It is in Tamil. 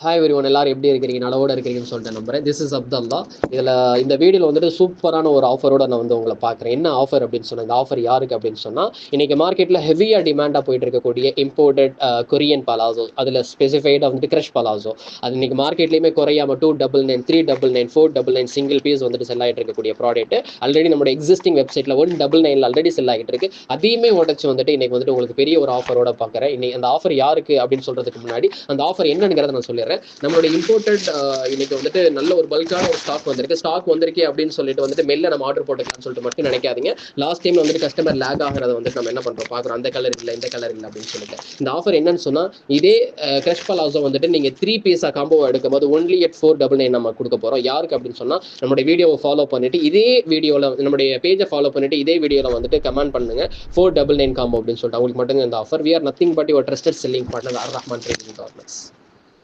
ஹாய் எவ்ரிவன், எல்லாரும் எப்படி இருக்கிறீங்க? நல்லவோட இருக்கிறீங்கன்னு சொல்லிட்டு நம்புறேன். This is Abdullah. இந்த வீடியோவில் வந்துட்டு சூப்பரான ஒரு ஆஃபரோட நான் உங்களை பார்க்குறேன். என்ன ஆஃபர் அப்படின்னு சொன்னால், இந்த ஆஃபர் யாருக்கு அப்படின்னு சொன்னால், இன்றைக்கி மார்க்கெட்டில் ஹெவியாக டிமாண்டாக போயிட்டு இருக்கக்கூடிய இம்போர்ட்டட் கொரியன் பலாசோ, அதில் ஸ்பெசிஃபைடாக வந்துட்டு க்ரஷ் பலாசோ, அது இன்றைக்கி மார்க்கெட்லேயுமே குறையாம 299, 399, 499 சிங்கிள் பீஸ் வந்துட்டு செல் ஆகிட்டு இருக்கக்கூடிய ப்ராடக்ட். ஆல்ரெடி நம்மளோட எக்ஸிஸ்டிங் வெப்சைட்டில் 199 ஆல்ரெடி செல் ஆகிட்டு இருக்கு. அதையுமே உடச்சு வந்துட்டு இன்றைக்கி வந்துட்டு உங்களுக்கு பெரிய ஒரு ஆஃபரோட பார்க்குறேன். இன்னைக்கு அந்த ஆஃபர் யாருக்கு அப்படின்னு சொல்கிறதுக்கு முன்னாடி அந்த ஆஃபர் என்னங்கிறத நான் சொல்லிடுறேன். நம்மளோட இம்போர்ட்டட் இன்னைக்கு வந்துட்டு நல்ல ஒரு பல்கான ஒரு ஸ்டாக் வந்திருக்கு அப்படின்னு சொல்லிட்டு வந்துட்டு மெல்ல நம்ம ஆர்டர் போட்டுக்கலாம்னு சொல்லிட்டு மட்டும் நினைக்காதீங்க. லாஸ்ட் டைம்ல வந்துட்டு கஸ்டமர் லேக் ஆகிறத வந்துட்டு நம்ம என்ன பண்றோம் பார்க்குறோம், அந்த கலர் இல்லை இந்த கலர் இல்லை அப்படின்னு சொல்லிட்டு. இந்த ஆஃபர் என்னன்னு சொன்னா, இதே க்ரஷ் பலாசோ வந்துட்டு நீங்க 3 பீஸா காம்போ எடுக்கும் போது ஒன்லி at 499 நம்ம கொடுக்க போறோம். யாருக்கு அப்படின்னு சொன்னா, நம்மளுடைய வீடியோவை ஃபாலோ பண்ணிட்டு இதே வீடியோல நம்மளுடைய பேஜை ஃபாலோ பண்ணிட்டு இதே வீடியோல வந்துட்டு கமெண்ட் பண்ணுங்க 499 காம்போ அப்படின்னு சொல்லிட்டு. அவங்களுக்கு மட்டும் இந்த offer. We are nothing but your trusted selling partner, Ar Rahman Trading Corners.